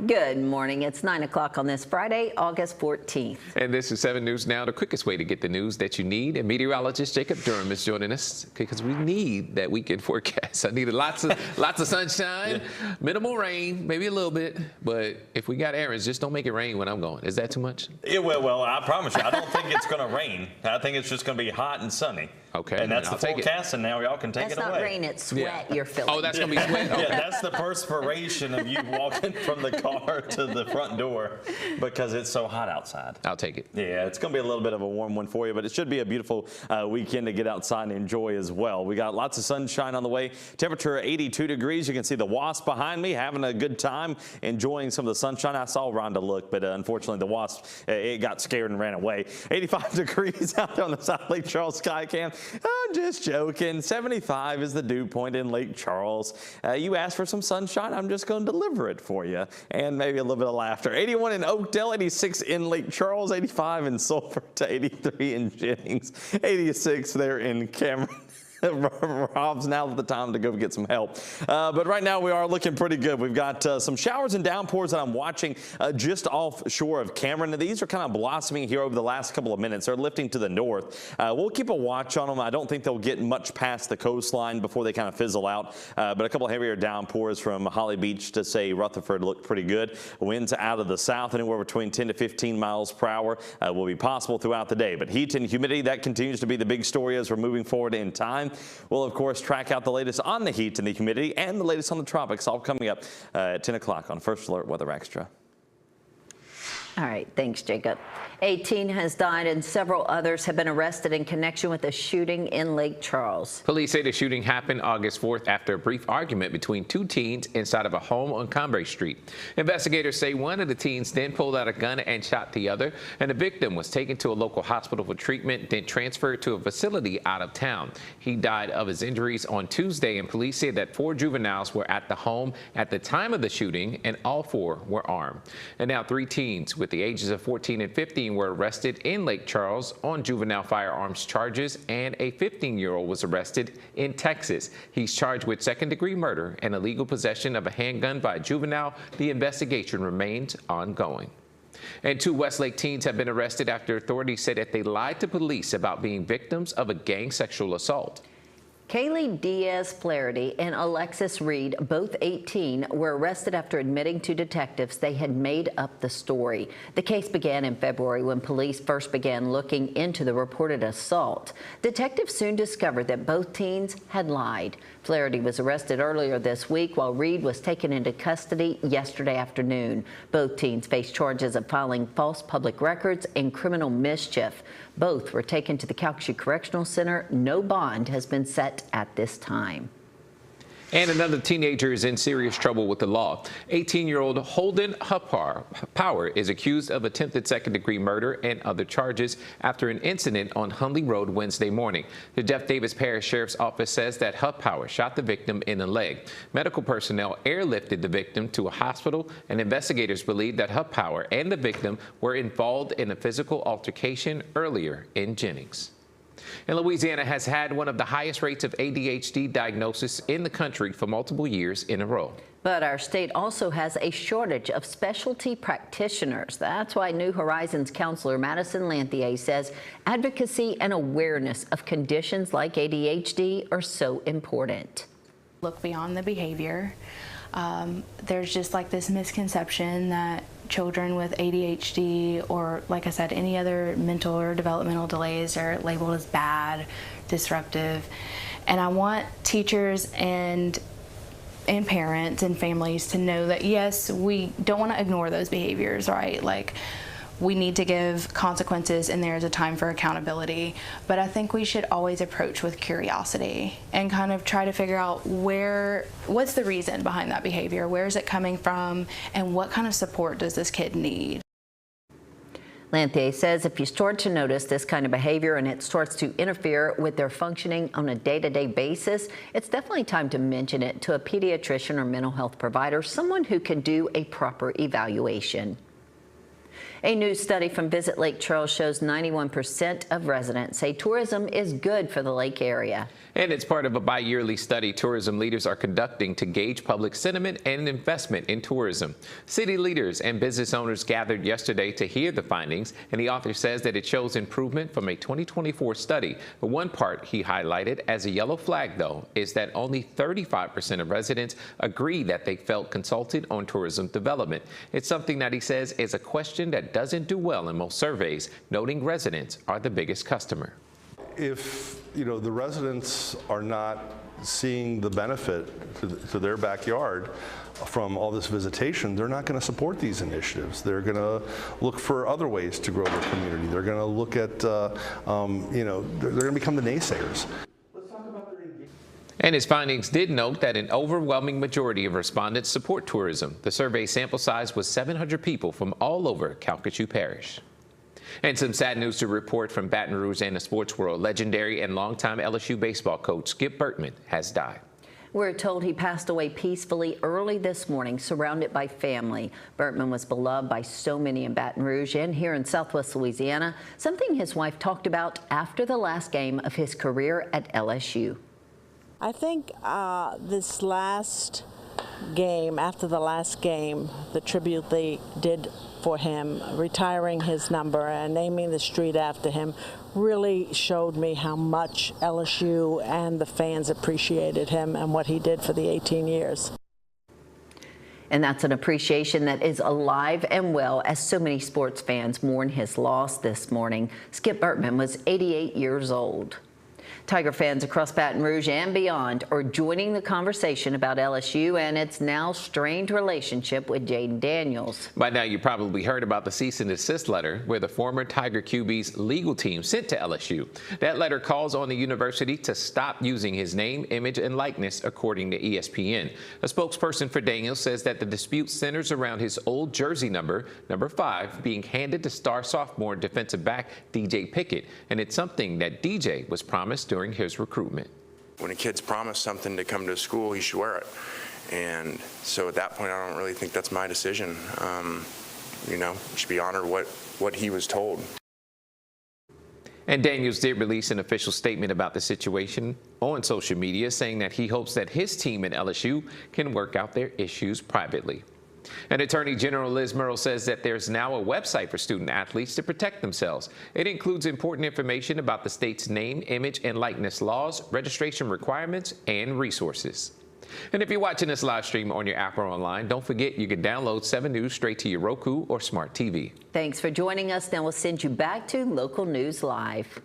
Good morning. It's 9 o'clock on this Friday, August 14th. And this is 7 News Now, the quickest way to get the news that you need. And meteorologist Jacob Durham is joining us because we need that weekend forecast. I need lots of sunshine, minimal rain, maybe a little bit. But if we got errands, just don't make it rain when I'm going. Is that too much? Yeah, well, I promise you, I don't think it's going to rain. I think it's just going to be hot and sunny. Okay. And that's the forecast, and now y'all can take it away. That's not rain, it's sweat you're feeling. Oh, that's going to be sweat? Okay. Yeah, that's the perspiration of you walking from the car to the front door because it's so hot outside. I'll take it. Yeah, it's going to be a little bit of a warm one for you, but it should be a beautiful weekend to get outside and enjoy as well. We got lots of sunshine on the way. Temperature 82 degrees. You can see the wasp behind me having a good time, enjoying some of the sunshine. I saw Rhonda look, but unfortunately the wasp, it got scared and ran away. 85 degrees out there on the South Lake Charles sky cam. I'm just joking. 75 is the dew point in Lake Charles. You asked for some sunshine, I'm just going to deliver it for you. And maybe a little bit of laughter. 81 in Oakdale, 86 in Lake Charles, 85 in Sulphur to 83 in Jennings, 86 there in Cameron. Rob's now the time to go get some help. But right now we are looking pretty good. We've got some showers and downpours that I'm watching just offshore of Cameron. These are kind of blossoming here over the last couple of minutes. They're lifting to the north. We'll keep a watch on them. I don't think they'll get much past the coastline before they kind of fizzle out. But a couple of heavier downpours from Holly Beach to say Rutherford look pretty good. Winds out of the south anywhere between 10 to 15 miles per hour will be possible throughout the day. But heat and humidity, that continues to be the big story as we're moving forward in time. We'll, of course, track out the latest on the heat and the humidity and the latest on the tropics, all coming up at 10 o'clock on First Alert Weather Extra. All right, thanks, Jacob. 18 has died and several others have been arrested in connection with a shooting in Lake Charles. Police say the shooting happened August 4th after a brief argument between two teens inside of a home on Cambray Street. Investigators say one of the teens then pulled out a gun and shot the other, and the victim was taken to a local hospital for treatment, then transferred to a facility out of town. He died of his injuries on Tuesday, and police say that 4 juveniles were at the home at the time of the shooting, and all 4 were armed. And now 3 teens with the ages of 14 and 15 were arrested in Lake Charles on juvenile firearms charges, and a 15-year-old was arrested in Texas. He's charged with second-degree murder and illegal possession of a handgun by a juvenile. The investigation remains ongoing. And 2 Westlake teens have been arrested after authorities said that they lied to police about being victims of a gang sexual assault. Kaylee Diaz-Flaherty and Alexis Reed, both 18, were arrested after admitting to detectives they had made up the story. The case began in February when police first began looking into the reported assault. Detectives soon discovered that both teens had lied. Flaherty was arrested earlier this week while Reed was taken into custody yesterday afternoon. Both teens face charges of filing false public records and criminal mischief. Both were taken to the Calcasieu Correctional Center. No bond has been set at this time. And another teenager is in serious trouble with the law. 18-year-old Holden Power is accused of attempted second-degree murder and other charges after an incident on Hundley Road Wednesday morning. The Jeff Davis Parish Sheriff's Office says that Power shot the victim in the leg. Medical personnel airlifted the victim to a hospital, and investigators believe that Power and the victim were involved in a physical altercation earlier in Jennings. And Louisiana has had one of the highest rates of ADHD diagnosis in the country for multiple years in a row. But our state also has a shortage of specialty practitioners. That's why New Horizons counselor Madison Lanthier says advocacy and awareness of conditions like ADHD are so important. Look beyond the behavior. There's just like this misconception that children with ADHD or, like I said, any other mental or developmental delays are labeled as bad, disruptive. And I want teachers and parents and families to know that, yes, we don't want to ignore those behaviors, right? Like, we need to give consequences and there's a time for accountability, but I think we should always approach with curiosity and kind of try to figure out what's the reason behind that behavior, where is it coming from, and what kind of support does this kid need. Lanthier says if you start to notice this kind of behavior and it starts to interfere with their functioning on a day-to-day basis, it's definitely time to mention it to a pediatrician or mental health provider, someone who can do a proper evaluation. A new study from Visit Lake Charles shows 91% of residents say tourism is good for the lake area. And it's part of a bi-yearly study tourism leaders are conducting to gauge public sentiment and investment in tourism. City leaders and business owners gathered yesterday to hear the findings, and the author says that it shows improvement from a 2024 study. But one part he highlighted as a yellow flag, though, is that only 35% of residents agree that they felt consulted on tourism development. It's something that he says is a question that doesn't do well in most surveys, noting residents are the biggest customer. If, the residents are not seeing the benefit to their backyard from all this visitation, they're not going to support these initiatives. They're going to look for other ways to grow their community. They're going to look at, they're going to become the naysayers. And his findings did note that an overwhelming majority of respondents support tourism. The survey sample size was 700 people from all over Calcasieu Parish. And some sad news to report from Baton Rouge and the sports world. Legendary and longtime LSU baseball coach Skip Bertman has died. We're told he passed away peacefully early this morning, surrounded by family. Bertman was beloved by so many in Baton Rouge and here in Southwest Louisiana, something his wife talked about after the last game of his career at LSU. I think this last game, after the last game, the tribute they did for him, retiring his number and naming the street after him, really showed me how much LSU and the fans appreciated him and what he did for the 18 years. And that's an appreciation that is alive and well as so many sports fans mourn his loss this morning. Skip Bertman was 88 years old. Tiger fans across Baton Rouge and beyond are joining the conversation about LSU and its now strained relationship with Jaden Daniels. By now, you probably heard about the cease and desist letter where the former Tiger QB's legal team sent to LSU. That letter calls on the university to stop using his name, image, and likeness, according to ESPN. A spokesperson for Daniels says that the dispute centers around his old jersey number 5, being handed to star sophomore defensive back DJ Pickett, and it's something that DJ was promised during his recruitment. When a kid's promised something to come to school, he should wear it. And so at that point, I don't really think that's my decision. He should be honored what he was told. And Daniels did release an official statement about the situation on social media, saying that he hopes that his team at LSU can work out their issues privately. And Attorney General Liz Murrill says that there's now a website for student athletes to protect themselves. It includes important information about the state's name, image, and likeness laws, registration requirements, and resources. And if you're watching this live stream on your app or online, don't forget you can download 7 News straight to your Roku or Smart TV. Thanks for joining us. Now we'll send you back to Local News Live.